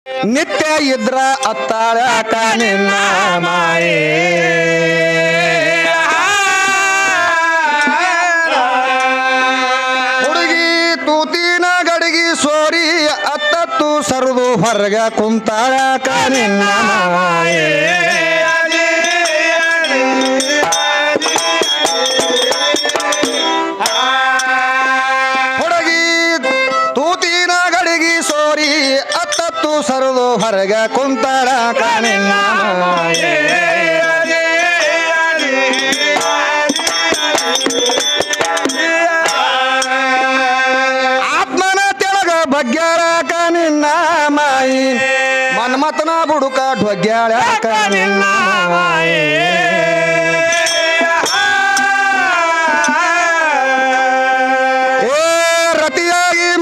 ನಿತ್ಯ ಇದ್ರ ಅತ್ತಾಳಕ ನಿನ್ನ ಮಾಯೆ ಹುಡುಗಿ ತೂತಿನ ಗಡಿಗಿ ಸೋರಿ ಅತ್ತತ್ತು ಸರದು ಹೊರಗ ಕುಂತಾಳಕ ನಿನ್ನ ಮಾಯೆ ಸರದು ಹೊರಗ ಕುಂತಾಳ ಕಾಣಿನ ಆತ್ಮನ ತೆಳಗ ಬಗ್ಗ್ಯಾರ ಕಾಣಿನ ಮಾಯಿ ಮನ್ಮತನ ಬುಡುಕ ಢೊಗ್ಗ್ಯಾಳ ಕಾಣಿನ ಮಾಯಿ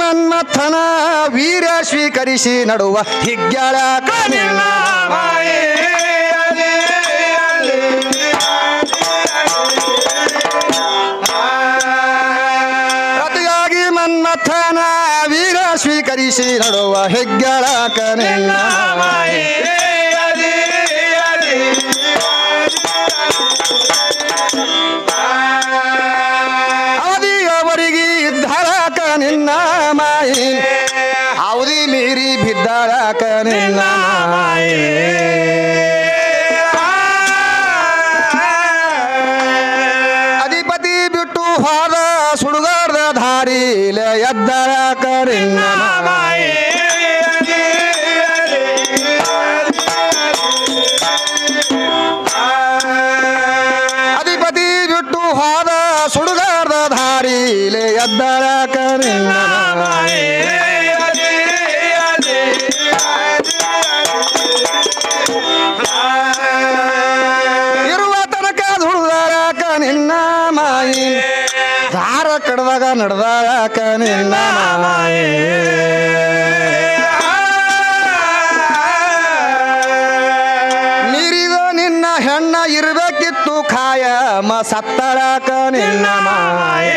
ಮನ್ಮಥನ ವೀರ್ಯ ಸ್ವೀಕರಿಸಿ ನಡುವ ಹಿಗ್ಗ್ಯಾಳ ಕಾಣಿನ ಮಾಯೆ ಪ್ರತಿಯಾಗಿ ಮನ್ಮಥನ ವೀರ್ಯ ಸ್ವೀಕರಿಸಿ ನಡುವ ಹಿಗ್ಗ್ಯಾಳ ಕಾಣಿನ ಮಾಯೆ ಅವರಿಗೆ ಇದ್ದಾಳಕ ನಿನ್ನ ಮಾಯಿ ಅವಧಿ ಮೀರಿ ಬಿದ್ದಾಳಕ ನಿನ್ನ ಮಾಯಿ ಅಧಿಪತಿ ಬಿಟ್ಟು ಹೋದ ಸುಡುಗಾರದ ದಾರಿಲ ಎದ್ದಾಳಕ ನಿನ್ನ ಮಾಯಿ ಅಧಿಪತಿ ಬಿಟ್ಟು ಹೋದ ಸುಡುಗಾರದ ದಾರಿಲೆ ಎದ್ದಾಳಕ ನಿನ್ನ ಮಾಯಿ ಇರುವ ತನಕ ದುಡ್ದಾಳಕ ನಿನ್ನ ಮಾಯಿ ದಾರ ಕಡ್ದಾಗ ನಡೆದಾಳಕ ನಿನ್ನ ಮಾಯಿ ಮೀರಿದ ನಿನ್ನ ಹೆಣ್ಣ ಇರಬೇಕಿತ್ತು ಖಾಯಮ ಸತ್ತಳಕ ನಿನ್ನ ಮಾಯಿ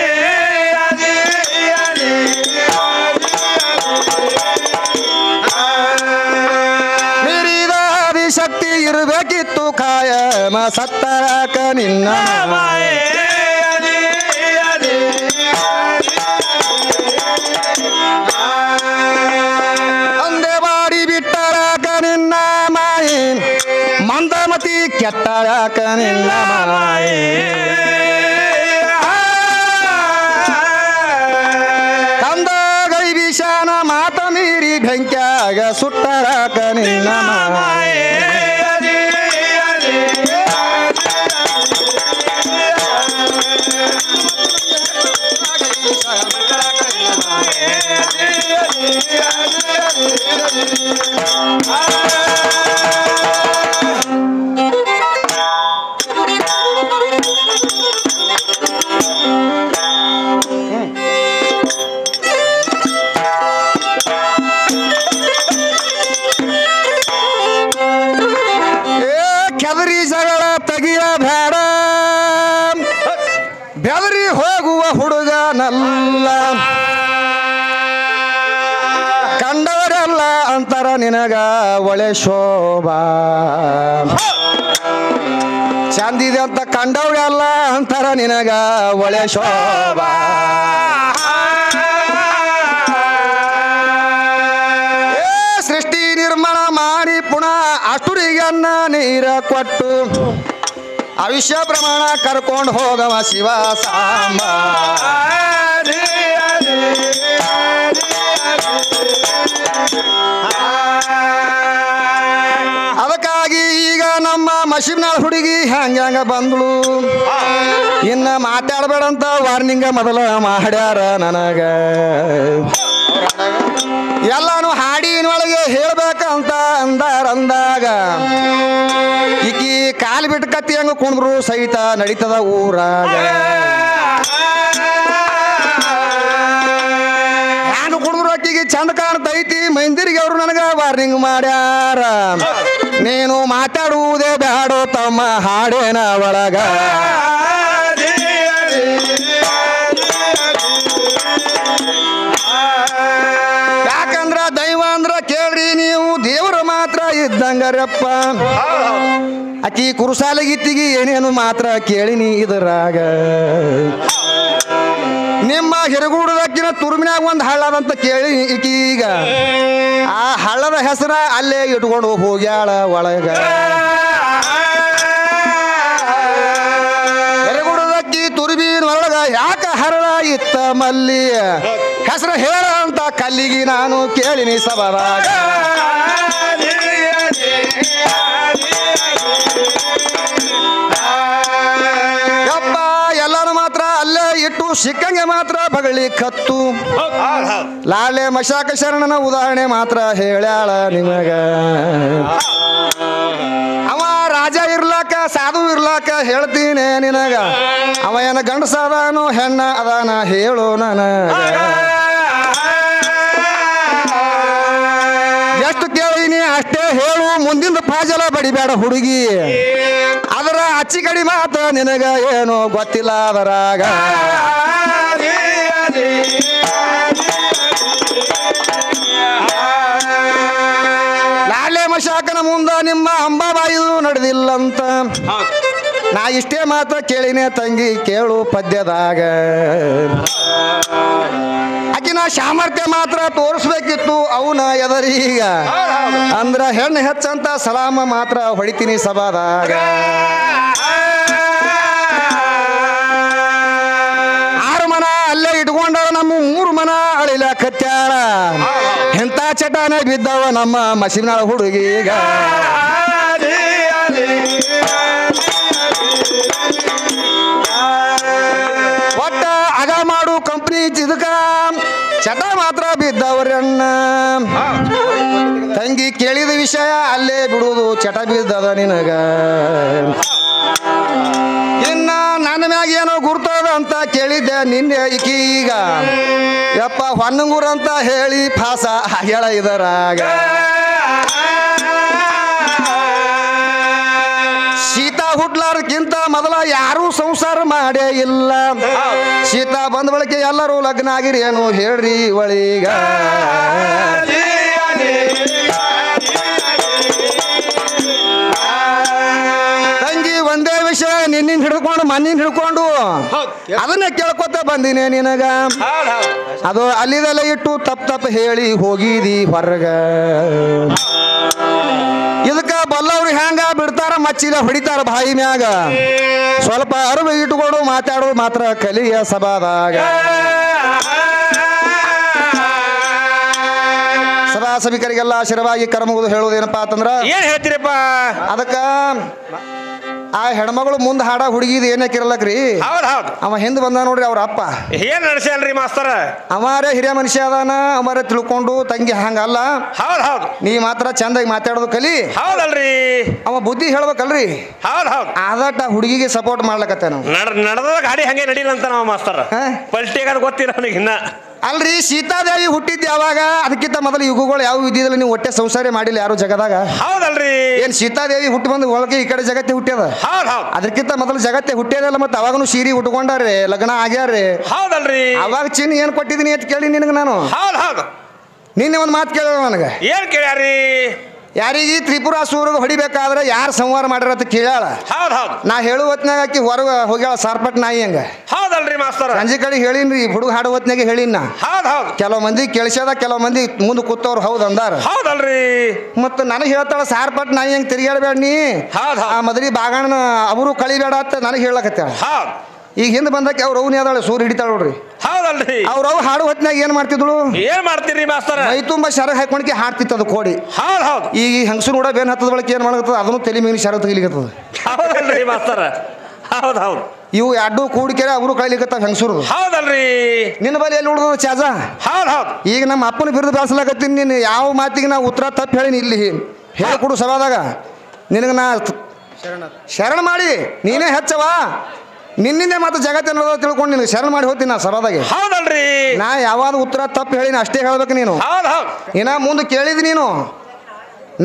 ಮೀರಿದ ಶಕ್ತಿ ಇರಬೇಕಿತ್ತು ಖಾಯಮ ಸತ್ತಳಕ ನಿನ್ನ ಮಾಯಿ ಅಂದೆ ಬಾಡಿ ಬಿಟ್ಟಳಕ ನಿನ್ನ ಮಾಯಿ ಮಂದಮತಿ ಕೆಟ್ಟಳಕ ನಿನ್ನ ಮಾಯಿ ಕಂದ ಗೈ ವಿಷಾನ ಮಾತ ಮೀರಿ ಬೆಂಕ್ಯಾಗ ಸುಟ್ಟಳಕ ನಿನ್ನ ಮಾಯಿ ಕೆದರಿ ಜಗಳ ತೆಗಿಯ ಬೇಡ ಬೆದರಿ ಹೋಗುವ ಹುಡುಗನಲ್ಲ ಕಂಡವರೆಲ್ಲ ಅಂತರ ನಿನಗ ಒಳೆ ಶೋಭಾ ಚಂದಿದೆ ಅಂತ ಕಂಡವ್ರೆಲ್ಲ ಅಂತರ ನಿನಗ ಒಳೆ ಶೋಭಾ ಸೃಷ್ಟಿ ನಿರ್ಮಾಣ ಮಾಡಿ ಪುನಃ ಅಷ್ಟುರಿಗನ್ನ ನೀರ ಕೊಟ್ಟು ಅವಿಷ್ಯ ಪ್ರಮಾಣ ಕರ್ಕೊಂಡು ಹೋಗವ ಶಿವ ಸಾಂಬ ಅದಕ್ಕಾಗಿ ಈಗ ನಮ್ಮ ಮಶಿಬ್ನಾಳ ಹುಡುಗಿ ಹ್ಯಾಂಗ ಬಂದ್ಳು ಇನ್ನ ಮಾತಾಡಬೇಡಂತ ವಾರ್ನಿಂಗ ಮೊದಲ ಮಾಡ್ಯಾರ ನನಗ ಎಲ್ಲಾನು ಹಾಡಿನೊಳಗೆ ಹೇಳ್ಬೇಕಂತ ಅಂದಾಗ ಈಕಿ ಕಾಲು ಬಿಟ್ಟು ಕತ್ತಿ ಹಂಗ ಕುಂದ್ರು ಸಹಿತ ನಡೀತದ ಊರಾಗ ನಾನು ಕುಡಿದ್ರು ಅಕ್ಕಿಗೆ ಚಂದ ಕಾಣ್ತೈತಿ ಮಂದಿರಿಗೆ ಅವರು ನನಗ ವಾರ್ನಿಂಗ್ ಮಾಡ್ಯಾರ ನೀನು ಮಾತಾಡುವುದೇ ಬ್ಯಾಡೋ ತಮ್ಮ ಹಾಡೇನ ಒಳಗ ಯಾಕಂದ್ರ ದೈವ ಅಂದ್ರ ಕೇಳ್ರಿ ನೀವು ದೇವ ಇದ್ದಂಗರಪ್ಪ ಆಕಿ ಕುರುಸಾಲಗಿತ್ತಿಗೆ ಏನೇನು ಮಾತ್ರ ಕೇಳಿನಿ ಇದರಾಗ ನಿಮ್ಮ ಹಿರಗೂಡದಕ್ಕಿನ ತುರುಮಿನಾಗ ಒಂದು ಹಳ್ಳದಂತ ಕೇಳಿ ಈಕೀಗ ಆ ಹಳ್ಳದ ಹೆಸರ ಅಲ್ಲೇ ಇಟ್ಕೊಂಡು ಹೋಗ್ಯಾಳ ಒಳಗ ಹಿರಗೂಡದಕ್ಕಿ ತುರುಬಿನ ಒಳಗ ಯಾಕ ಹರಳ ಇತ್ತ ಮಲ್ಲಿ ಹೆಸರು ಹೇಳ ಅಂತ ಕಲ್ಲಿಗೆ ನಾನು ಕೇಳಿನಿ ಸಭಾದಾಗ ಯಪ್ಪ ಎಲ್ಲಾರು ಮಾತ್ರ ಅಲ್ಲೇ ಇಟ್ಟು ಸಿಕ್ಕಂಗೆ ಮಾತ್ರ ಬಗಳಿ ಕತ್ತು ಲಾಲೆ ಮಶಾಕ ಶರಣನ ಉದಾಹರಣೆ ಮಾತ್ರ ಹೇಳ್ಯಾಳ ನಿಮಗ ಅವ ರಾಜ ಇರ್ಲಾಕ ಸಾಧು ಇರ್ಲಾಕ ಹೇಳ್ತೀನಿ ನಿನಗ ಅವ ಏನ ಗಂಡಸ ಅದಾನು ಹೆಣ್ಣ ಅದಾನ ಹೇಳು ನನಗ ಎಷ್ಟು ಕೇಳಿನಿ ಅಷ್ಟೇ ಹೇಳು ಮುಂದಿನ ಪಾಜಲ ಬಡಿಬೇಡ ಹುಡುಗಿ ಅದರ ಅಚ್ಚಿ ಕಡಿ ಮಾತ ನಿನಗ ಏನು ಗೊತ್ತಿಲ್ಲ ಅದರಾಗ ಲಾಲೆ ಮಶಾಕನ ಮುಂದ ನಿಮ್ಮ ಅಂಬಾಬಾಯಿದು ನಡೆದಿಲ್ಲಂತ ನಾ ಇಷ್ಟೇ ಮಾತ ಕೇಳಿನೇ ತಂಗಿ ಕೇಳು ಪದ್ಯದಾಗ ಆಕಿನ ಸಾಮರ್ಥ್ಯ ಮಾತ್ರ ತೋರಿಸ್ಬೇಕಿತ್ತು ಅವನ ಎದರೀಗ ಅಂದ್ರ ಹೆಣ್ಣು ಹೆಚ್ಚಂತ ಸಲಾಮ ಮಾತ್ರ ಹೊಡಿತೀನಿ ಸಭಾದಾಗ ಆರು ಮನ ಅಲ್ಲೇ ಇಟ್ಕೊಂಡ ನಮ್ಮ 3 ಮನ ಅಳಿಲಕತ್ಯಾಳ ಎಂತ ಚಟಾನೆ ಬಿದ್ದವ ನಮ್ಮ ಮಸಿನಾಳ ಹುಡುಗೀಗ ಒಟ್ಟ ಅಗ ಮಾಡು ಕಂಪ್ನಿ ಇದಕ್ಕ ಚಟ ಮಾತ್ರ ಬಿದ್ದವ್ರಣ್ಣ ತಂಗಿ ಕೇಳಿದ ವಿಷಯ ಅಲ್ಲೇ ಬಿಡುವುದು ಚಟ ಬಿದ್ದದ ನಿನಗ ಇನ್ನ ನನ್ನ ಮ್ಯಾಗ ಏನೋ ಗುರ್ತದ ಅಂತ ಕೇಳಿದ್ದೆ ನಿನ್ನೆ ಈಕೀಗ ಯಪ್ಪ ಹೊನ್ನಂಗೂರ್ ಅಂತ ಹೇಳಿ ಫಾಸ ಹೇಳ ಇದರಾಗ ಸೀತಾ ಹುಟ್ಲಾರ್ಕಿಂತ ಮೊದಲ ಯಾರೂ ಸಂಸಾರ ಮಾಡೇ ಇಲ್ಲ ಸೀತಾ ಬಂದ ಬಳಿಕೆ ಎಲ್ಲರೂ ಲಗ್ನ ಆಗಿರಿ ಏನು ಹೇಳ್ರಿ ಒಳೀಗ ತಂಗಿ ಒಂದೇ ವಿಷಯ ನಿನ್ನಿಂದ ಹಿಡ್ಕೊಂಡು ಮಣ್ಣಿಂದ ಹಿಡ್ಕೊಂಡು ಅದನ್ನ ಕೇಳ್ಕೊತ ಬಂದಿನಿ ನಿನಗ ಅದು ಅಲ್ಲಿದೆಲ್ಲ ಇಟ್ಟು ತಪ್ಪ ಹೇಳಿ ಹೋಗಿದಿ ಹೊರಗ ಇದಕ್ಕ ಬಲ್ಲವ್ರು ಹೆಂಗ ಬಿಡ್ತಾರ ಮಚ್ಚಿಲ ಹೊಡಿತಾರ ಬಾಯಿ ಮ್ಯಾಗ ಸ್ವಲ್ಪ ಅರಿವು ಇಟ್ಕೊಂಡು ಮಾತಾಡೋದು ಮಾತ್ರ ಕಲಿಯ ಸಭಾದಾಗ ಸಭಾ ಸಭಿಕರಿಗೆಲ್ಲ ಶಿರವಾಗಿ ಕರ್ಮಗುದು ಹೇಳುವುದೇನಪ್ಪಾ ಅಂತಂದ್ರ ಏನ್ ಹೇಳ್ತೀರಪ್ಪ ಅದಕ್ಕ ಆ ಹೆಣ್ಮಗಳು ಮುಂದೆ ಹಾಡ ಹುಡುಗಿದ ಏನಕ್ಕಿರಲಕ್ರಿ ಹೌದ್ ಅವ ಹಿಂದ್ ಬಂದ ನೋಡ್ರಿ ಅವ್ರ ಅಪ್ಪ ಏನ್ ನಡೆಸ್ಯಾನ್ರಿ ಮಾಸ್ತರ ಅಮಾರೇ ಹಿರಿಯ ಮನುಷ್ಯ ಅದಾನ ಅಮಾರೇ ತಿಳ್ಕೊಂಡು ತಂಗಿ ಹಂಗಲ್ಲ ಹೌದ್ ನೀ ಮಾತ್ರ ಚಂದಾಗಿ ಮಾತಾಡೋದು ಕಲಿ ಹೌದಲ್ರಿ ಅವ ಬುದ್ಧಿ ಹೇಳ್ಬೇಕಲ್ರಿ ಹೌದ್ ಆದಟ ಹುಡುಗಿಗೆ ಸಪೋರ್ಟ್ ಮಾಡ್ಲಕತ್ತ ನಾವು ನಡೆದ ಗಾಡಿ ಹಂಗೆ ನಡಿಲ್ಲ ಅಂತ ನಾವು ಮಾಸ್ತರ ಪಲ್ಟಿಗಾರ ಗೊತ್ತಿಲ್ಲ ನನಗೆ ಇನ್ನ ಅಲ್ರಿ ಸೀತಾದೇವಿ ಹುಟ್ಟಿದ್ದ ಯಾವಾಗ ಅದಕ್ಕಿಂತ ಮೊದಲು ಯುಗಗಳು ಯಾವ ಇದ್ದಿದ್ದಿಲ್ಲ ನೀವು ಹೊಟ್ಟೆ ಸಂಸಾರ ಮಾಡಿಲ್ಲ ಯಾರು ಜಗದಾಗ ಹೌದಲ್ರಿ ಏನ್ ಸೀತಾದೇವಿ ಹುಟ್ಟಿ ಬಂದು ಒಳಗೆ ಈ ಕಡೆ ಜಗತ್ತೆ ಹುಟ್ಟ್ಯದ ಅದಕ್ಕಿಂತ ಮೊದಲು ಜಗತ್ತೆ ಹುಟ್ಟ್ಯದಲ್ಲ ಮತ್ತೆ ಅವಾಗನು ಸೀರಿ ಉಟ್ಕೊಂಡಾರೆ ಲಗ್ನ ಆಗ್ಯಾರ್ರಿ ಹೌದಲ್ರಿ ಅವಾಗ ಚಿನ್ನ ಏನ್ ಕೊಟ್ಟಿದ್ದೀನಿ ಅಂತ ಕೇಳಿ ನಿನಗೆ ನಾನು ಹೌದ್ ನಿನ್ನೆ ಒಂದು ಮಾತು ಕೇಳ ನನಗೆ ಏನ್ ಕೇಳ್ಯಾರಿ ಯಾರಿಗೆ ತ್ರಿಪುರಾಸೂರಿಗೆ ಹೊಡಿಬೇಕಾದ್ರೆ ಯಾರು ಸಂಹಾರ ಮಾಡ್ಯಾರ ಅಂತ ಕೇಳ್ಯಾಳ ಹೌದ್ ನಾ ಹೇಳು ಹೊತ್ನಾಗ ಆಕಿ ಹೊರಗೆ ಹೋಗ್ಯಾಳ ಸಾರ್ಪಟ್ ನಾಯಿ ಹಂಗ ಹೌದಲ್ರಿ ಮಾಸ್ತರ ಸಂಜೆ ಕಡೆ ಹೇಳಿನ್ರಿ ಹುಡುಗ ಹಾಡು ಹೊತ್ನಾಗ ಹೇಳಿನ ಹೌದ್ ಕೆಲವು ಮಂದಿ ಕೇಳಿಸ್ಯಾದ ಕೆಲವು ಮಂದಿ ಮುಂದೆ ಕೂತವ್ರು ಹೌದ್ ಅಂದಾರ ಹೌದಲ್ರಿ ಮತ್ತ ನನಗೆ ಹೇಳ್ತಾಳ ಸಾರ್ಪಟ್ ನಾಯಿ ಹಂಗ ತಿರ್ಗಾಡ್ಬೇಡ ನೀ ಆ ಮದ್ರಿ ಬಾಗಣ ಅವರು ಕಳಿಬೇಡ ಅಂತ ನನಗೆ ಹೇಳಕತ್ತಾಳ ಈಗ ಹಿಂದೆ ಬಂದಕ್ಕೆ ಅವ್ರ ಅವ್ನಿ ಅದಾಳೆ ಸೂರ್ ಹಿಡಿತಾಳ ನೋಡ್ರಿ ಹೌದಲ್ರಿ ಅವ್ರವ್ ಹಾಡು ಹೊತ್ನಾಗ ಏನ್ ಮಾಡ್ತಿದ್ಳು ಏನ್ ಮಾಡ್ತೀರಿ ಮಾಸ್ತರ ಮೈ ತುಂಬಾ ಶರ ಹಾಕೊಂಡ್ಕೆ ಹಾಡ್ತಿತ್ತು ಅದು ಕೋಡಿ ಹೌದ್ ಈಗ ಹಂಗಸು ನೋಡ ಬೇನ್ ಹತ್ತದ ಬಳಕೆ ಏನ್ ಮಾಡಕತ್ತದ ಅದನ್ನು ತಲೆ ಮೇಗಿನ ಶರ ತೆಗಿಲಿಕತ್ತದ ಹೌದಲ್ರಿ ಮಾಸ್ತರ ಹೌದ್ ಇವು ಎರಡು ಕೂಡಿಕೆರೆ ಅವರು ಕಳಿಲಿಕತ್ತಾವ ಹೆಂಗಸೂರು ಹೌದಲ್ರಿ ನಿನ್ನ ಬಳಿ ಎಲ್ಲಿ ಉಳ್ದ ಚಾಜ ಹೌದ್ ಈಗ ನಮ್ಮ ಅಪ್ಪನ ಬಿರುದು ಬೆಳೆಸ್ಲಾಕತ್ತೀನಿ ನೀನು ಯಾವ ಮಾತಿಗೆ ನಾ ಉತ್ತರ ತಪ್ಪು ಹೇಳೀನಿ ಇಲ್ಲಿ ಹೇಳಿಕೊಡು ಸಭಾದಾಗ ನಿನಗೆ ನಾ ಶರಣ ಮಾಡಿ ನೀನೇ ಹೆಚ್ಚವ ನಿನ್ನಿಂದೆ ಮತ್ತೆ ಜಗತ್ತಿನ ತಿಳ್ಕೊಂಡು ನಿನಗೆ ಶರಣ ಮಾಡಿ ಹೋಗ್ತೀನಿ ನಾ ಸಭಾದಾಗೆ ಹೌದಲ್ರಿ ನಾ ಯಾವಾಗ ಉತ್ತರ ತಪ್ಪು ಹೇಳಿನ ಅಷ್ಟೇ ಹೇಳ್ಬೇಕು ನೀನು ಇನ್ನ ಮುಂದೆ ಕೇಳಿದ್ ನೀನು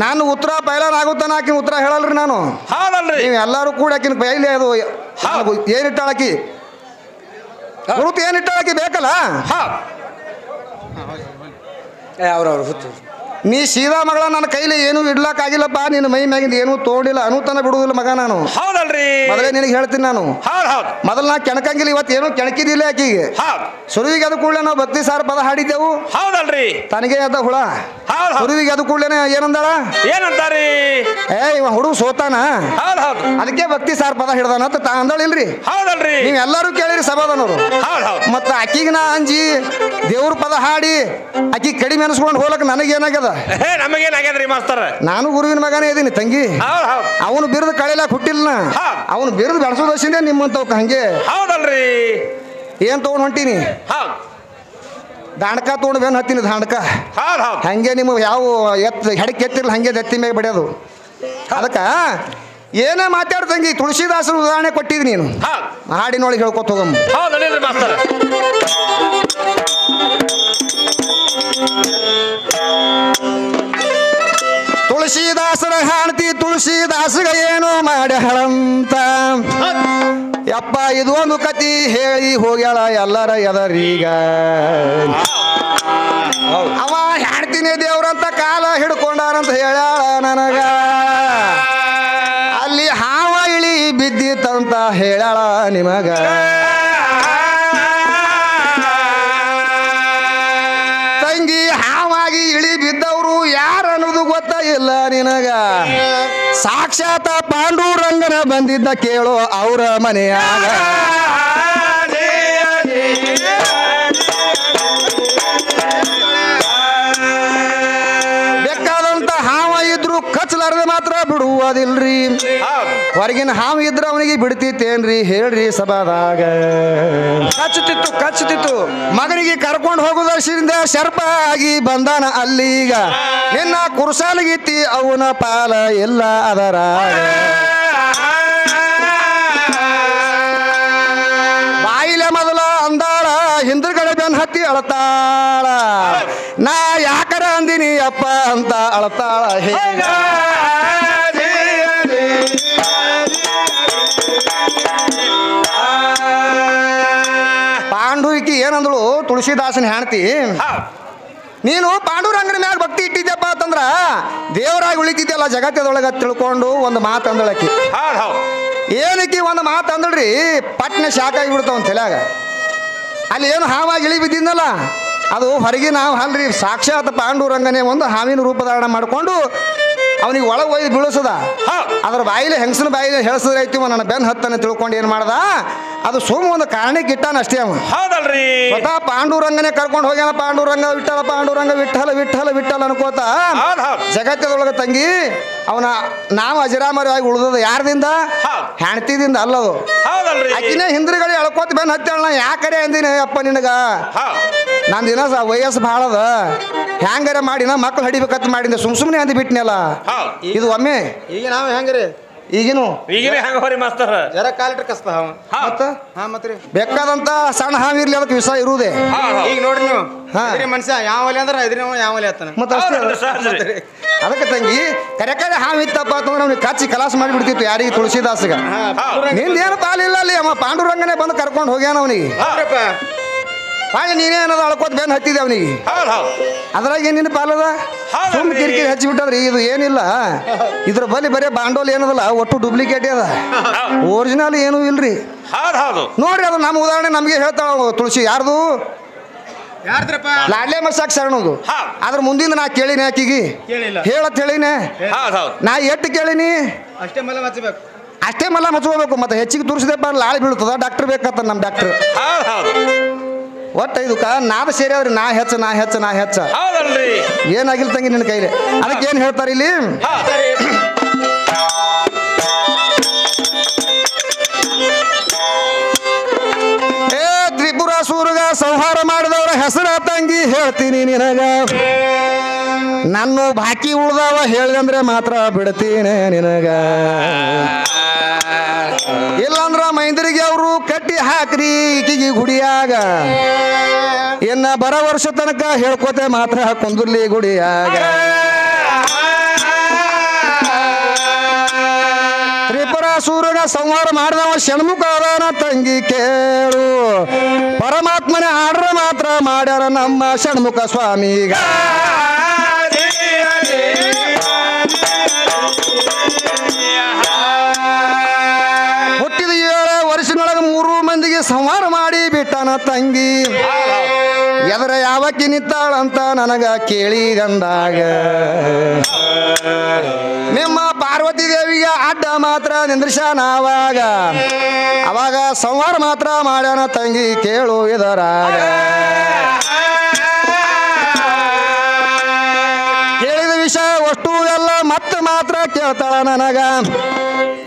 ನಾನು ಉತ್ತರ ಪೈಲಾನ್ ಆಗುತ್ತಾನ ಆಕಿನ ಉತ್ತರ ಹೇಳಲ್ರಿ ನಾನು ಹೌದಲ್ರಿ ನೀವು ಎಲ್ಲರೂ ಕೂಡ ಆಕಿನ ಪೈಲಿ ಅದು ಏನಿಟ್ಟಾಳಕಿ ಗುರುತು ಏನಿಟ್ಟಾಳಕಿ ಬೇಕಲ್ಲ ಅವ್ರವ್ರು ನೀ ಸೀದಾ ಮಗಳ ನನ್ನ ಕೈಲಿ ಏನು ಇಡ್ಲಕ್ಕಾಗಿಲ್ಲಪ್ಪ, ನಿನ್ನ ಮೈ ಮ್ಯಾಗಿಂದ ಏನು ತೋಡಿಲ್ಲ ಅನುತನ ಬಿಡುವುದಿಲ್ಲ ಮಗ. ನಾನು ಹೌದಲ್ರಿ ಮೊದಲೇ ನಿನಗೆ ಹೇಳ್ತೀನಿ. ನಾನು ಮೊದಲು ನಾ ಕೆಣಕಂಗಿಲ್ಲ, ಇವತ್ತು ಏನು ಕೆಣಕಿದಿಲ್ಲ ಆಕಿಗೆ. ಸುರುವಿಗೆ ಅದು ಕೂಡಲೇ ನಾವು ಭಕ್ತಿ ಸಾರ ಪದ ಹಾಡಿದ್ದೆವು. ಹೌದಲ್ರಿ ತನಗೆ ಅದ ಹುಳ. ಸುರುವಿಗೆ ಅದು ಕೂಡಲೇ ಏನಂದಾಳ, ಏನಂತಾರಿ, ಇವ ಹುಡುಗ ಸೋತಾನ, ಅದಕ್ಕೆ ಭಕ್ತಿ ಸಾರ ಪದ ಹಿಡ್ದಾನ ಅಂತ ಅಂದಳಿಲ್ರಿ. ಹೌದಲ್ರಿ ನೀವ್ ಎಲ್ಲಾರು ಕೇಳಿರಿ ಸಭಾದನವರು. ಮತ್ತ ಆಕಿಗೆ ನಾ ಅಂಜಿ ದೇವ್ರ ಪದ ಹಾಡಿ ಆಕಿ ಕಡಿಮೆ ಅನ್ಸ್ಕೊಂಡು ಹೋಲಕ್ ನನಗೇನಾಗ್ಯದ, ನಮಗೇನಾಗ್ಯದ್ರಿ ಮಾಸ್ತರ್? ನಾನು ಗುರುವಿನ ಮಗನೇ ಇದೀನಿ ತಂಗಿ. ಅವನು ಬಿರುದು ಕಳಿಲಾಕ ಹುಟ್ಟಿಲ್ಲ, ಅವನು ಬಿರುದು ಬೆಳೆಸೋದಷ್ಟೇ ನಿಮ್ಮಂತವ್ಕ ಹಂಗೆ. ಹೌದಲ್ರಿ ಏನ್ ತಗೊಂಡ್ ಹೊಂಟೀನಿ? ದಾಂಡಕ ತಗೊಂಡು ಬೇನ್ ಹತ್ತೀನಿ. ದಾಂಡಕ ಹಂಗೆ ನಿಮ್ಮ ಯಾವ ಹೆಡಕ್ಕೆ ಎತ್ತಿರ್ಲ ಹಂಗೆ ದತ್ತಿ ಮೇಲೆ ಬಡಿಯೋದು. ಅದಕ್ಕ ಏನೇ ಮಾತಾಡ್ತಂಗಿ ತುಳಸಿದಾಸರ ಉದಾಹರಣೆ ಕೊಟ್ಟಿದ್ ನೀನು, ಹಾಡಿನೊಳಗೆ ಹೇಳ್ಕೊತ ಹೋಗಮ್ಮ. ತುಳಸಿದಾಸರ ಹಾಡ್ತಿ ತುಳಸಿದಾಸಗ ಏನು ಮಾಡ್ಯಾಳಂತ, ಯಪ್ಪ ಇದು ಒಂದು ಕತಿ ಹೇಳಿ ಹೋಗ್ಯಾಳ ಎಲ್ಲರ ಎದರೀಗ. ಅವ ಹಾಡ್ತೀನಿ ದೇವ್ರಂತ ಕಾಲ ಹಿಡ್ಕೊಂಡಾರಂತ ಹೇಳ್ಯಾಳ ನನಗ, ಅಲ್ಲಿ ಹಾವ ಇಳಿ ಬಿದ್ದಿತ್ತಂತ ಹೇಳ್ಯಾಳ ನಿಮಗ. ತಂಗಿ ಹಾವಾಗಿ ಇಳಿ ಬಿದ್ದವರು ಯಾರು ಅನ್ನೋದು ಗೊತ್ತ ಇಲ್ಲ ನಿನಗ. ಸಾಕ್ಷಾತ್ ಪಾಂಡುರಂಗನ ಬಂದಿದ್ದ ಕೇಳೋ ಅವರ ಮನೆಯಾಗ. ಬೇಕಾದಂತ ಹಾವ ಇದ್ರು ಕಚ್ಚಲಾರದೆ ಮಾತ್ರ ಬಿಡುವುದಿಲ್ರಿ. ಹೊರಗಿನ ಹಾವು ಇದ್ರ ಅವನಿಗೆ ಬಿಡ್ತಿತ್ತೇನ್ರಿ ಹೇಳ್ರಿ ಸಭಾದಾಗ. ಕಚ್ಚುತ್ತಿತ್ತು ಮಗನಿಗೆ ಕರ್ಕೊಂಡು ಹೋಗುದರ್ಶದಿಂದ ಶರ್ಪ ಆಗಿ ಬಂದಾನ ಅಲ್ಲೀಗ. ನಿನ್ನ ಕುರ್ಸಾಲಗಿತ್ತಿ ಅವನ ಪಾಲ ಎಲ್ಲ ಅದರ. ಬಾಯಿಲೆ ಮೊದಲ ಅಂದಾಳ ಹಿಂದ್ರಗಡೆ ಬೆನ್ ಹತ್ತಿ ಅಳತಾಳ. ನಾ ಯಾಕರ ಅಂದಿನಿ ಅಪ್ಪ ಅಂತ ಅಳತಾಳ. ಪಾಂಡುವಿಕಿ ಏನಂದಳು ತುಳಸಿದಾಸನ ಹೆಂಡತಿ, ನೀನು ಪಾಂಡುರಂಗನ ಮ್ಯಾಗ ಭಕ್ತಿ ಇಟ್ಟಿದ್ಯಪ್ಪ ಅಂತಂದ್ರ ದೇವರಾಗಿ ಉಳಿತಿದ್ಯಲ್ಲ ಜಗತ್ತದೊಳಗ ತಿಳ್ಕೊಂಡು ಒಂದು ಮಾತು ಅಂದಳಕಿ. ಏನಕ್ಕಿ ಒಂದು ಮಾತು ಅಂದಳ್ರಿ, ಪಟ್ನೆ ಶಾಖ ಆಗಿಬಿಡ್ತಾವ ತಲೆಯಾಗ. ಅಲ್ಲಿ ಏನು ಹಾವಾಗಿ ಇಳಿ ಬಿದ್ದಿದ್ದಲ್ಲ ಅದು ಹೊರಗೆ ನಾವು ಅಲ್ರಿ, ಸಾಕ್ಷಾತ್ ಪಾಂಡುರಂಗನೇ ಒಂದು ಹಾವಿನ ರೂಪಧಾರಣ ಮಾಡಿಕೊಂಡು ಅವನಿಗೆ ಒಳಗೆ ಒಯ್ದು ಬೀಳಿಸದ. ಅದ್ರ ಬಾಯಿಲೆ ಹೆಂಗಸನ ಬಾಯಿಲೆ ಹೇಳ್ಸಿದ್ರೆ ಐತಿವ ನನ್ನ ಬೆನ್ ಹತ್ತನೆ ತಿಳ್ಕೊಂಡು ಏನು ಮಾಡ್ದ, ಅದು ಸುಮ್ಮ ಒಂದು ಕಾರಣಕ್ಕೆ ಇಟ್ಟಾನ ಅಷ್ಟೇ ಅವ. ಹೌದಲ್ರಿ ಸ್ವತಃ ಪಾಂಡುರಂಗನೇ ಕರ್ಕೊಂಡು ಹೋಗ್ಯಾನ. ಪಾಂಡುರಂಗ ವಿಠಲ ಪಾಂಡುರಂಗ ವಿಠಲ ವಿಠಲ ವಿಠಲ ಅನ್ಕೋತ ಜಗತ್ತದೊಳಗೆ ತಂಗಿ ಅವನ ನಾವು ಅಜರಾಮರವಾಗಿ ಉಳಿದದ ಯಾರದಿಂದ? ಹೆಣ್ತಿದಿಂದ ಅಲ್ಲದು. ಆಕಿನೇ ಹಿಂದ್ರಗಡೆ ಎಳ್ಕೋತ ಬೆನ್ ಹತ್ತೇಳ. ಯಾಕರೆ ಅಂದಿನ ಅಪ್ಪ ನಿನಗ, ನಾನು ದಿನ ವಯಸ್ಸು ಭಾಳ ಅದ, ಹ್ಯಾಂಗಾರ ಮಾಡಿನ ಮಕ್ಳು ಹಡಿಬೇಕಂತ ಮಾಡಿದ್ದೆ, ಸುಮ್ಮನೆ ಅಂದು ಬಿಟ್ನಲ್ಲ. ಇದು ಒಮ್ಮೆ ಈಗ ನಾವು ಹೆಂಗ್ರಿ ಈಗಿನ ಜರ ಕಾಲಿಟ್ರ ಕಸ್ತ ಬೇಕಾದಂತ ಸಣ್ಣ ಹಾವು ಇರ್ಲಿ, ಅದಕ್ಕೆ ವಿಷ ಇರುವುದೇ. ಈಗ ನೋಡ್ರಿ ನೀವು ಮನುಷ್ಯ ಯಾವಲೆ ಅಂದ್ರೆ ಯಾವಲೆ ಆತನ ಮತ್ತೆ ಅಷ್ಟೇ. ಅದಕ್ಕೆ ತಂಗಿ ಕರೆ ಕರೆ ಹಾವು ಇತ್ತಪ್ಪ ಅಂತಂದ್ರೆ ಅವ್ನಿಗೆ ಕಚ್ಚಿ ಕಲಾಸ ಮಾಡಿಬಿಡ್ತಿತ್ತು ಯಾರಿಗೆ ತುಳಸಿದಾಸಗ. ನಿಂದೇನು ಪಾಲಿಲ್ಲ ಅಲ್ಲಿ, ಅಮ್ಮ ಪಾಂಡುರಂಗನೇ ಬಂದು ಕರ್ಕೊಂಡು ಹೋಗ್ಯಾನ ಅವನಿಗೆ. ಹಾಗೆ ನೀನೇ ಅನ್ನೋದು ಅಳ್ಕೋತ ಬೇನ್ ಹತ್ತಿದೆ ಅವನಿಗೆ. ಅದ್ರಾಗ ಏನಿನ ಪಾಲದ ಸುಮ್ ಕಿರಿಕಿರಿ ಹಚ್ಚಿಬಿಟ್ಟದ್ರಿ. ಇದು ಏನಿಲ್ಲ, ಇದ್ರ ಬಲಿ ಬರೀ ಬಾಂಡೋಲ್ ಏನದಲ್ಲ ಒಟ್ಟು ಡೂಪ್ಲಿಕೇಟ್ ಅದ, ಒರಿಜಿನಲ್ ಏನೂ ಇಲ್ರಿ. ನೋಡ್ರಿ ಅದು ನಮ್ಮ ಉದಾಹರಣೆ ನಮಗೆ ಹೇಳ್ತಾಳ ತುಳಸಿ. ಯಾರ್ದು? ಲಾಡ್ಲೆ ಮಸಾಕ್ ಶರಣದು. ಅದ್ರ ಮುಂದಿಂದ ನಾ ಕೇಳಿನಿ ಆಕಿಗಿ ಹೇಳತ್ ಹೇಳಿನೇ. ನಾ ಎಟ್ಟು ಕೇಳಿನಿ ಅಷ್ಟೇ ಮಲ್ಲ ಮಚ್ಕೋಬೇಕು. ಮತ್ತೆ ಹೆಚ್ಚಿಗೆ ತುರ್ಸಿದೆಪ್ಪ ಲಾಳಿ ಬೀಳ್ತದ, ಡಾಕ್ಟರ್ ಬೇಕತ್ತ ನಮ್ಮ ಡಾಕ್ಟರ್. ಒಟ್ಟು ಇದಕ್ಕ ನಾದ ಸೇರಿದ್ರಿ ನಾ ಹೆಚ್ಚ ನಾ ಹೆಚ್ಚ ನಾ ಹೆಚ್ಚ ಏನಾಗಿಲ್ಲ ತಂಗಿ ನಿನ್ನ ಕೈಲಿ. ಅದಕ್ಕೆ ಏನು ಹೇಳ್ತಾರೆ ಇಲ್ಲಿ, ಏ ತ್ರಿಪುರಾಸುರಗ ಸಂಹಾರ ಮಾಡಿದವರ ಹೆಸರ ತಂಗಿ ಹೇಳ್ತೀನಿ ನಿನಗ. ನನ್ನ ಬಾಕಿ ಉಳ್ದವ ಹೇಳಿದಂದ್ರೆ ಮಾತ್ರ ಬಿಡ್ತೀನಿ ನಿನಗ. ಇಲ್ಲಂದ್ರ ಮೈಂದ್ರಿಗೆ ಅವರು ಕಟ್ಟಿ ಹಾಕ್ರಿ ಈಕಿಗೆ ಗುಡಿಯಾಗ. ಇನ್ನ ಬರ ವರ್ಷ ತನಕ ಹೇಳ್ಕೋತೆ ಮಾತ್ರ ಕುಂದುರ್ಲಿ ಗುಡಿಯಾಗ. ತ್ರಿಪುರಾಸುರನ ಸಂಹಾರ ಮಾಡಿದವ ಷಣ್ಮುಖ ಅದಾನ ತಂಗಿ ಕೇಳು. ಪರಮಾತ್ಮನ ಆರ್ಡ್ರ ಮಾತ್ರ ಮಾಡ್ಯಾರ ನಮ್ಮ ಷಣ್ಮುಖ ಸ್ವಾಮಿಗ. ಸಂಹಾರ ಮಾಡಿ ಬಿಟ್ಟನ ತಂಗಿ ಎದರ ಯಾವಕ್ಕಿ ನಿತ್ತಾಳಂತ ನನಗ ಕೇಳಿಗಂದಾಗ ನಿಮ್ಮ ಪಾರ್ವತಿ ದೇವಿಗೆ ಅಡ್ಡ ಮಾತ್ರ ನಿಂದ್ರಿಸಾನ ಅವಾಗ ಸಂಹಾರ ಮಾತ್ರ ಮಾಡ್ಯಾನ ತಂಗಿ ಕೇಳು ಇದರಾಗ ಕೇಳಿದ ವಿಷಯ ಅಷ್ಟು ಎಲ್ಲ ಮತ್ತೆ ಮಾತ್ರ ಕೇಳ್ತಾಳ ನನಗ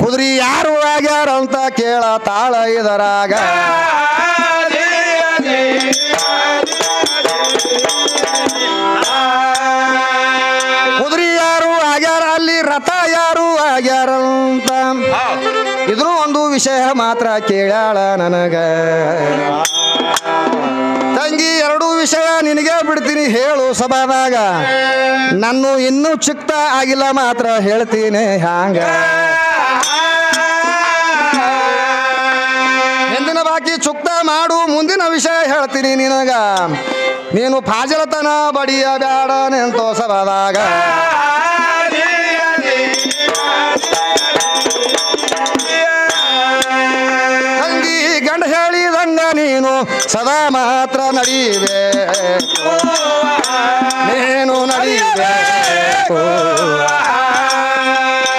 ಕುದುರಿ ಯಾರು ಆಗ್ಯಾರ ಅಂತ ಕೇಳತಾಳ ಇದರಾಗ ಕುದುರಿ ಯಾರು ಆಗ್ಯಾರ ಅಲ್ಲಿ ರಥ ಯಾರು ಆಗ್ಯಾರಂತ ಇದ್ರೂ ಒಂದು ವಿಷಯ ಮಾತ್ರ ಕೇಳ್ಯಾಳ ನನಗ ತಂಗಿ ಎರಡೂ ವಿಷಯ ನಿನಗೆ ಬಿಡ್ತೀನಿ ಹೇಳು ಸಭಾದಾಗ ನಾನು ಇನ್ನೂ ಚಿಕ್ತ ಆಗಿಲ್ಲ ಮಾತ್ರ ಹೇಳ್ತೀನಿ ಹ್ಯಾಂಗ ಹಿಂದಿನ ಬಾಕಿ ಚುಕ್ತ ಮಾಡು ಮುಂದಿನ ವಿಷಯ ಹೇಳ್ತೀನಿ ನಿನಗ ನೀನು ಫಾಜಲತನ ಬಡಿಯ ಬ್ಯಾಡ ನೆಂತೋ ಸಭಾದಾಗ ತಂಗಿ ಗಂಡ ಹೇಳಿದಂಗ ನೀನು ಸದಾ ಮಾತ್ರ ನಡೀಬೇಕು ನೀನು ನಡೀಬೇಕು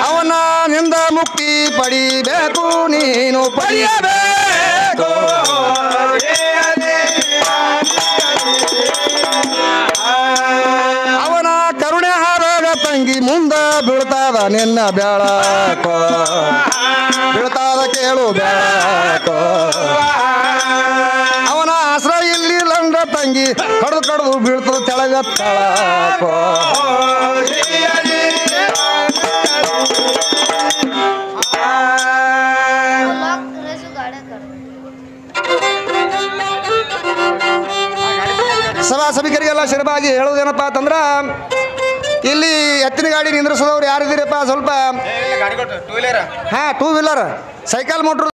ಅವನ ನಿಂದ ಮುಕ್ತಿ ಪಡಿಬೇಕು ನೀನು ಪಡೆಯಬೇಕು ಅವನ ಕರುಣೆ ಆದಾಗ ತಂಗಿ ಮುಂದ ಬೀಳ್ತಾದ ನಿನ್ನ ಬೆಳಕೋ ಬೀಳ್ತಾದ ಕೇಳು ಬೆಳಕೋ ಅವನ ಆಶ್ರಯ ಇಲ್ಲಿ ಲಂಡ ತಂಗಿ ಕಡ್ದು ಕಡ್ದು ಬೀಳ್ತದ ತೆಳಗ ತಳಕೋ ಸಭಿಕರಿಗೆಲ್ಲ ಶಿರಬಾಗಿ ಹೇಳೋದೇನಪ್ಪ ಅಂತಂದ್ರ ಇಲ್ಲಿ ಎತ್ತಿನ ಗಾಡಿ ನಿಂದ್ರಿಸೋದವ್ರು ಯಾರಿದ್ದೀರಪ್ಪ ಸ್ವಲ್ಪ ಗಾಡಿ ಕೊಟ್ಟು two wheeler two wheeler cycle motor